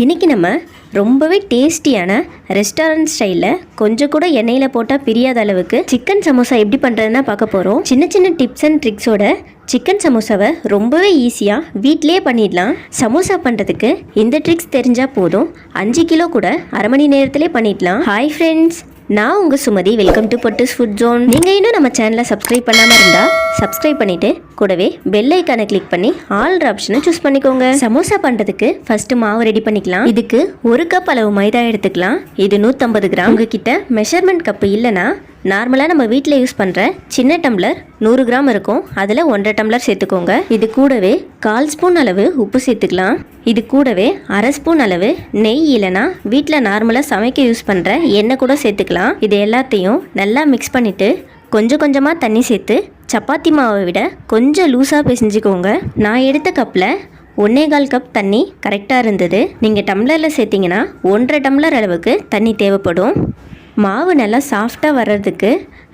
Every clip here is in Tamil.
இன்றைக்கி நம்ம ரொம்பவே டேஸ்டியான ரெஸ்டாரண்ட் ஸ்டைலில் கொஞ்சம் கூட எண்ணெயில் போட்டால் பிரியாத அளவுக்கு சிக்கன் சமோசா எப்படி பண்ணுறதுன்னா பார்க்க போகிறோம். சின்ன சின்ன டிப்ஸ் அண்ட் ட்ரிக்ஸோட சிக்கன் சமோசாவை ரொம்பவே ஈஸியாக வீட்டிலேயே பண்ணிடலாம். சமோசா பண்ணுறதுக்கு இந்த ட்ரிக்ஸ் தெரிஞ்சால் போதும், 5 கிலோ கூட அரை மணி நேரத்திலே பண்ணிடலாம். ஹாய் ஃப்ரெண்ட்ஸ், நான் உங்கள் Sumathi. Welcome to Pattu's food zone. நீங்கள் இன்னும் நம்ம சேனலை சப்ஸ்கிரைப் பண்ணாமல் இருந்தால் சப்ஸ்கிரைப் பண்ணிவிட்டு கூடவே பெல் ஐக்கானை கிளிக் பண்ணி ஆல் ஆப்ஷனை சூஸ் பண்ணிக்கோங்க. சமோசா பண்ணுறதுக்கு ஃபஸ்ட்டு மாவு ரெடி பண்ணிக்கலாம். இதுக்கு 1 கப் அளவு மைதா எடுத்துக்கலாம். இது 150 கிராம். உங்ககிட்ட மெஷர்மெண்ட் கப்பு இல்லைன்னா நார்மலாக நம்ம வீட்டில் யூஸ் பண்ணுற சின்ன டம்ளர் 100 கிராம் இருக்கும், அதில் 1.5 டம்ளர் சேர்த்துக்கோங்க. இது கூடவே 1/4 ஸ்பூன் அளவு உப்பு சேர்த்துக்கலாம். இது கூடவே 1/2 ஸ்பூன் அளவு நெய் இல்லைனா வீட்டில் நார்மலாக சமைக்க யூஸ் பண்ணுற எண்ணெய் கூட சேர்த்துக்கலாம். இது எல்லாத்தையும் நல்லா மிக்ஸ் பண்ணிவிட்டு கொஞ்சம் கொஞ்சமாக தண்ணி சேர்த்து சப்பாத்தி மாவை விட கொஞ்சம் லூஸாக பிசைஞ்சுக்கோங்க. நான் எடுத்த கப்பில் 1.25 கப் தண்ணி கரெக்டாக இருந்தது. நீங்கள் டம்ளரில் சேர்த்திங்கன்னா 1.5 டம்ளர் அளவுக்கு தண்ணி தேவைப்படும். மாவு நல்லா சாஃப்டாக வர்றதுக்கு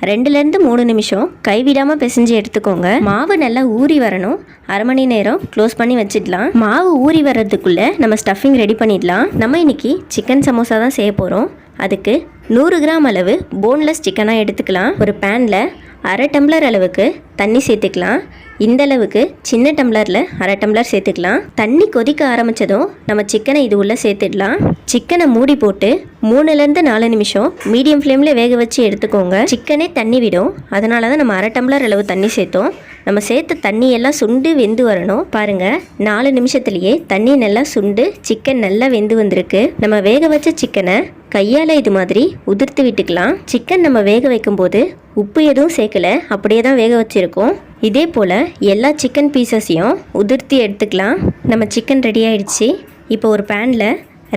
2லேருந்து 3 நிமிஷம் கைவிடாமல் பிசைஞ்சு எடுத்துக்கோங்க. மாவு நல்லா ஊறி வரணும். அரை மணி நேரம் க்ளோஸ் பண்ணி வச்சிடலாம். மாவு ஊறி வர்றதுக்குள்ளே நம்ம ஸ்டஃபிங் ரெடி பண்ணிடலாம். நம்ம இன்றைக்கி சிக்கன் சமோசா தான் செய்ய போகிறோம். அதுக்கு 100 கிராம் அளவு போன்லெஸ் சிக்கனாக எடுத்துக்கலாம். ஒரு பேனில் 1/2 டம்ளர் அளவுக்கு தண்ணி சேர்த்துக்கலாம். இந்த அளவுக்கு சின்ன டம்ளரில் 1/2 டம்ளர் சேர்த்துக்கலாம். தண்ணி கொதிக்க ஆரம்பித்ததும் நம்ம சிக்கனை இது உள்ளே சேர்த்துடலாம். சிக்கனை மூடி போட்டு 3லேருந்து 4 நிமிஷம் மீடியம் ஃப்ளேமில் வேக வச்சு எடுத்துக்கோங்க. சிக்கனே தண்ணி விடும், அதனால தான் நம்ம 1/2 டம்ளர் அளவு தண்ணி சேர்த்தோம். நம்ம சேர்த்த தண்ணி எல்லாம் சுண்டு வெந்து வரணும். பாருங்கள், 4 நிமிஷத்துலேயே தண்ணி நல்லா சுண்டு சிக்கன் நல்லா வெந்து வந்திருக்கு. நம்ம வேக வச்ச சிக்கனை கையால் இது மாதிரி உதிர்த்து விட்டுக்கலாம். சிக்கன் நம்ம வேக வைக்கும்போது உப்பு எதுவும் சேர்க்கல, அப்படியே தான் வேக வச்சுருக்கோம். இதே போல் எல்லா சிக்கன் பீசஸையும் உதிர்த்தி எடுத்துக்கலாம். நம்ம சிக்கன் ரெடி ஆயிடுச்சு. இப்போ ஒரு பேனில்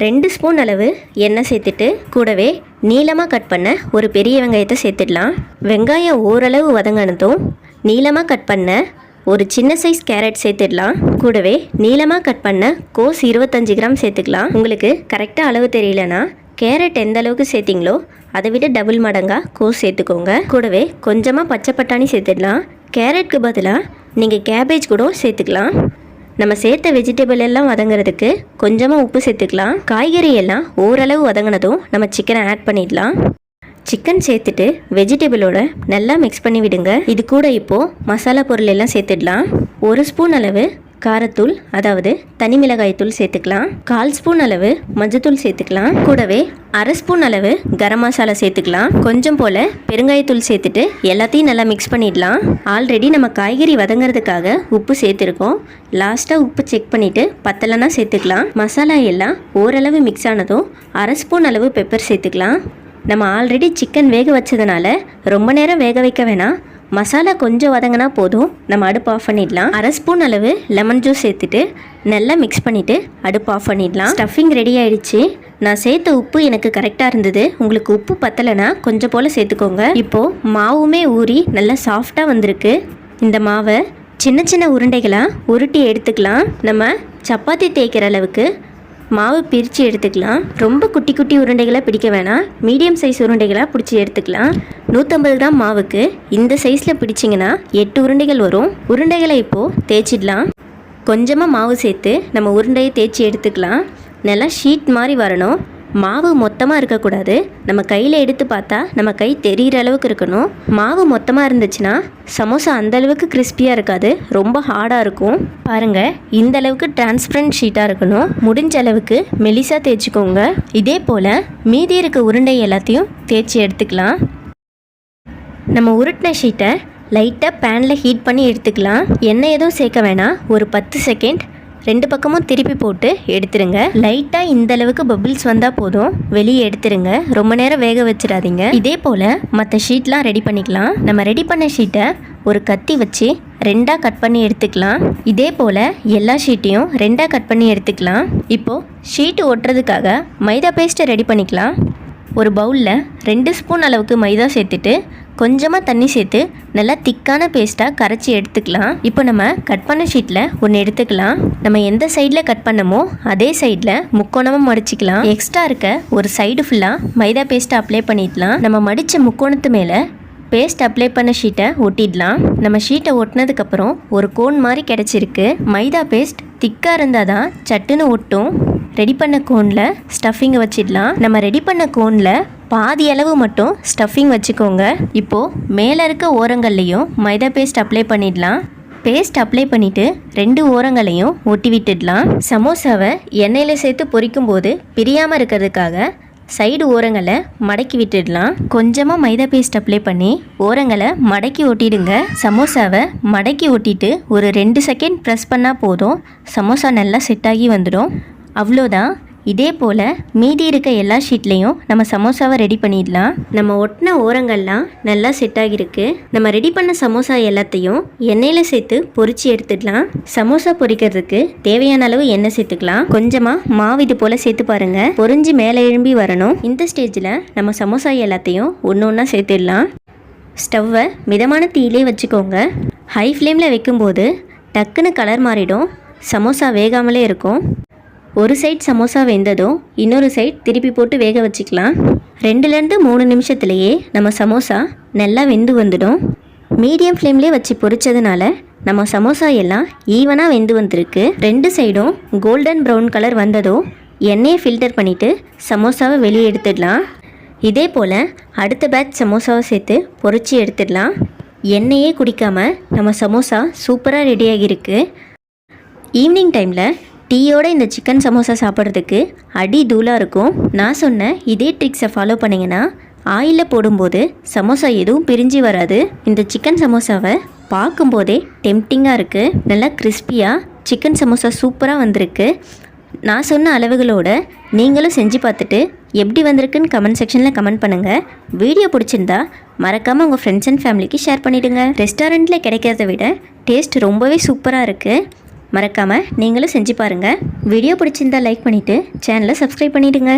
2 ஸ்பூன் அளவு எண்ணெய் சேர்த்துட்டு கூடவே நீளமாக கட் பண்ண ஒரு பெரிய வெங்காயத்தை சேர்த்துடலாம். வெங்காயம் ஓரளவு வதங்கினதும் நீளமாக கட் பண்ண ஒரு சின்ன சைஸ் கேரட் சேர்த்துடலாம். கூடவே நீளமாக கட் பண்ண கோஸ் 25 கிராம் சேர்த்துக்கலாம். உங்களுக்கு கரெக்டாக அளவு தெரியலனா கேரட் எந்த அளவுக்கு சேர்த்திங்களோ அதை விட டபுள் மடங்காக கோஸ் சேர்த்துக்கோங்க. கூடவே கொஞ்சமாக பச்சை பட்டாணி சேர்த்துடலாம். கேரட்க்கு பதிலாக நீங்கள் கேபேஜ் கூட சேர்த்துக்கலாம். நம்ம சேர்த்த வெஜிடபிள் எல்லாம் வதங்கிறதுக்கு கொஞ்சமாக உப்பு சேர்த்துக்கலாம். காய்கறி எல்லாம் ஓரளவு வதங்கினதும் நம்ம சிக்கனை ஆட் பண்ணிடலாம். சிக்கன் சேர்த்துட்டு வெஜிடபிளோட நல்லா மிக்ஸ் பண்ணி விடுங்க. இது கூட இப்போது மசாலா பொருள் எல்லாம் சேர்த்துடலாம். 1 ஸ்பூன் அளவு காரத்தூள், அதாவது தனி மிளகாய் தூள் சேர்த்துக்கலாம். 1/4 ஸ்பூன் அளவு மஞ்சத்தூள் சேர்த்துக்கலாம். கூடவே 1/2 ஸ்பூன் அளவு கரம் மசாலா சேர்த்துக்கலாம். கொஞ்சம் போல் பெருங்காயத்தூள் சேர்த்துட்டு எல்லாத்தையும் நல்லா மிக்ஸ் பண்ணிடலாம். ஆல்ரெடி நம்ம காய்கறி வதங்கிறதுக்காக உப்பு சேர்த்துருக்கோம். லாஸ்ட்டாக உப்பு செக் பண்ணிவிட்டு பத்தலைன்னா சேர்த்துக்கலாம். மசாலா எல்லாம் ஓரளவு மிக்ஸ் ஆனதும் 1/2 ஸ்பூன் அளவு பெப்பர் சேர்த்துக்கலாம். நம்ம ஆல்ரெடி சிக்கன் வேக வச்சதுனால ரொம்ப நேரம் வேக வைக்க வேணாம். மசாலா கொஞ்சம் வதங்கினா போதும், நம்ம அடுப்பு ஆஃப் பண்ணிடலாம். 1/2 ஸ்பூன் அளவு லெமன் ஜூஸ் சேர்த்துட்டு நல்லா மிக்ஸ் பண்ணிவிட்டு அடுப்பு ஆஃப் பண்ணிடலாம். ஸ்டஃபிங் ரெடி ஆகிடுச்சு. நான் சேர்த்த உப்பு எனக்கு கரெக்டாக இருந்தது. உங்களுக்கு உப்பு பத்தலைன்னா கொஞ்சம் போல் சேர்த்துக்கோங்க. இப்போது மாவுமே ஊறி நல்லா சாஃப்டாக வந்திருக்கு. இந்த மாவை சின்ன சின்ன உருண்டைகளாக உருட்டி எடுத்துக்கலாம். நம்ம சப்பாத்தி தேய்க்கிற அளவுக்கு மாவு பிரித்து எடுத்துக்கலாம். ரொம்ப குட்டி குட்டி உருண்டைகளாக பிடிக்க வேணாம், மீடியம் சைஸ் உருண்டைகளாக பிடிச்சி எடுத்துக்கலாம். 150 கிராம் மாவுக்கு இந்த சைஸில் பிடிச்சிங்கன்னா 8 உருண்டைகள் வரும். உருண்டைகளை இப்போது தேய்ச்சிடலாம். கொஞ்சமாக மாவு சேர்த்து நம்ம உருண்டையை தேய்ச்சி எடுத்துக்கலாம். நல்லா ஷீட் மாதிரி வரணும். மாவு மொத்தமாக இருக்கக்கூடாது. நம்ம கையில் எடுத்து பார்த்தா நம்ம கை தெரிகிற அளவுக்கு இருக்கணும். மாவு மொத்தமாக இருந்துச்சுன்னா சமோசா அந்தளவுக்கு கிறிஸ்பியாக இருக்காது, ரொம்ப ஹார்டாக இருக்கும். பாருங்கள், இந்த அளவுக்கு டிரான்ஸ்பரண்ட் ஷீட்டாக இருக்கணும். முடிஞ்ச அளவுக்கு மெலிசாக தேய்ச்சிக்கோங்க. இதே போல் மீதி இருக்க உருண்டை எல்லாத்தையும் தேய்ச்சி எடுத்துக்கலாம். நம்ம உருட்டின ஷீட்டை லைட்டாக பேனில் ஹீட் பண்ணி எடுத்துக்கலாம். எண்ணெய் எதுவும் சேர்க்க வேணாம். ஒரு 10 செகண்ட் 2 பக்கமும் திருப்பி போட்டு எடுத்துருங்க. லைட்டாக இந்த அளவுக்கு பபிள்ஸ் வந்தால் போதும், வெளியே எடுத்துருங்க. ரொம்ப நேரம் வேக வச்சிடாதீங்க. இதே போல் மற்ற ஷீட்லாம் ரெடி பண்ணிக்கலாம். நம்ம ரெடி பண்ண ஷீட்டை ஒரு கத்தி வச்சு 2ஆக கட் பண்ணி எடுத்துக்கலாம். இதே போல் எல்லா ஷீட்டையும் 2ஆக கட் பண்ணி எடுத்துக்கலாம். இப்போது ஷீட்டு ஒட்டுறதுக்காக மைதா பேஸ்ட்டை ரெடி பண்ணிக்கலாம். ஒரு பவுலில் 2 ஸ்பூன் அளவுக்கு மைதா சேர்த்துட்டு கொஞ்சமாக தண்ணி சேர்த்து நல்லா திக்கான பேஸ்ட்டாக கரைச்சி எடுத்துக்கலாம். இப்போ நம்ம கட் பண்ண ஷீட்டில் ஒன்று எடுத்துக்கலாம். நம்ம எந்த சைடில் கட் பண்ணமோ அதே சைடில் முக்கோணமாக மடிச்சிக்கலாம். எக்ஸ்ட்ரா இருக்க ஒரு சைடு ஃபுல்லாக மைதா பேஸ்ட்டை அப்ளை பண்ணிடலாம். நம்ம மடித்த முக்கோணத்து மேலே பேஸ்ட் அப்ளை பண்ண ஷீட்டை ஒட்டிடலாம். நம்ம ஷீட்டை ஒட்டினதுக்கப்புறம் ஒரு கோன் மாதிரி கிடச்சிருக்கு. மைதா பேஸ்ட் திக்காக இருந்தால் தான் சட்டுன்னு ஒட்டும். ரெடி பண்ண கோனில் ஸ்டஃபிங்கை வச்சிடலாம். நம்ம ரெடி பண்ண கோனில் பாதி அளவு மட்டும் ஸ்டஃபிங் வச்சுக்கோங்க. இப்போது மேலே இருக்க ஓரங்கள்லேயும் மைதா பேஸ்ட் அப்ளை பண்ணிடலாம். பேஸ்ட் அப்ளை பண்ணிவிட்டு 2 ஓரங்களையும் ஒட்டி விட்டுடலாம். சமோசாவை எண்ணெயில் சேர்த்து பொரிக்கும் போது பிரியாமல் இருக்கிறதுக்காக சைடு ஓரங்களை மடக்கி விட்டுடலாம். கொஞ்சமாக மைதா பேஸ்ட் அப்ளை பண்ணி ஓரங்களை மடக்கி ஒட்டிடுங்க. சமோசாவை மடக்கி ஒட்டிட்டு ஒரு 2 செகண்ட் ப்ரெஸ் பண்ணால் போதும், சமோசா நல்லா செட் ஆகி வந்துடும். அவ்வளோதான். இதே போல் மீதி இருக்க எல்லா ஷீட்லேயும் நம்ம சமோசாவை ரெடி பண்ணிடலாம். நம்ம ஒட்டின ஓரங்கள்லாம் நல்லா செட் ஆகியிருக்கு. நம்ம ரெடி பண்ண சமோசா எல்லாத்தையும் எண்ணெயில் சேர்த்து பொரிச்சு எடுத்துடலாம். சமோசா பொரிக்கிறதுக்கு தேவையான அளவு எண்ணெய் சேர்த்துக்கலாம். கொஞ்சமாக மாவு இது போல் சேர்த்து பாருங்கள், பொரிஞ்சு மேலே எழும்பி வரணும். இந்த ஸ்டேஜில் நம்ம சமோசா எல்லாத்தையும் ஒன்று ஒன்றா சேர்த்துடலாம். ஸ்டவ்வை மிதமான தீயிலே வச்சுக்கோங்க. ஹை ஃப்ளேமில் வைக்கும்போது டக்குன்னு கலர் மாறிடும், சமோசா வேகாமலே இருக்கும். ஒரு சைட் சமோசா வெந்ததும் இன்னொரு சைட் திருப்பி போட்டு வேக வச்சுக்கலாம். 2லேருந்து 3 நிமிஷத்துலேயே நம்ம சமோசா நல்லா வெந்து வந்துடும். மீடியம் ஃப்ளேம்லேயே வச்சு பொரிச்சதுனால நம்ம சமோசா எல்லாம் ஈவனாக வெந்து வந்திருக்கு. 2 சைடும் கோல்டன் ப்ரௌன் கலர் வந்ததும் எண்ணெயை ஃபில்டர் பண்ணிவிட்டு சமோசாவை வெளியே எடுத்துடலாம். இதே போல் அடுத்த பேட்ச் சமோசாவை சேர்த்து பொரிச்சு எடுத்துடலாம். எண்ணெயே குடிக்காமல் நம்ம சமோசா சூப்பராக ரெடியாகிருக்கு. ஈவினிங் டைமில் டீயோட இந்த சிக்கன் சமோசா சாப்பிட்றதுக்கு அடி தூளாக இருக்கும். நான் சொன்ன இதே ட்ரிக்ஸை ஃபாலோ பண்ணிங்கன்னா ஆயிலில் போடும்போது சமோசா எதுவும் பிரிஞ்சு வராது. இந்த சிக்கன் சமோசாவை பார்க்கும்போதே டெம்டிங்காக இருக்குது. நல்லா கிறிஸ்பியாக சிக்கன் சமோசா சூப்பராக வந்திருக்கு. நான் சொன்ன அளவுகளோட நீங்களும் செஞ்சு பார்த்துட்டு எப்படி வந்திருக்குன்னு கமெண்ட் செக்ஷனில் கமெண்ட் பண்ணுங்கள். வீடியோ பிடிச்சிருந்தா மறக்காமல் உங்கள் ஃப்ரெண்ட்ஸ் அண்ட் ஃபேமிலிக்கு ஷேர் பண்ணிவிடுங்க. ரெஸ்டாரண்ட்டில் கிடைக்கிறத விட டேஸ்ட் ரொம்பவே சூப்பராக இருக்குது. மறக்காமல் நீங்களும் செஞ்சு பாருங்கள். வீடியோ பிடிச்சிருந்தா லைக் பண்ணிவிட்டு சேனலை சப்ஸ்கிரைப் பண்ணிவிடுங்க.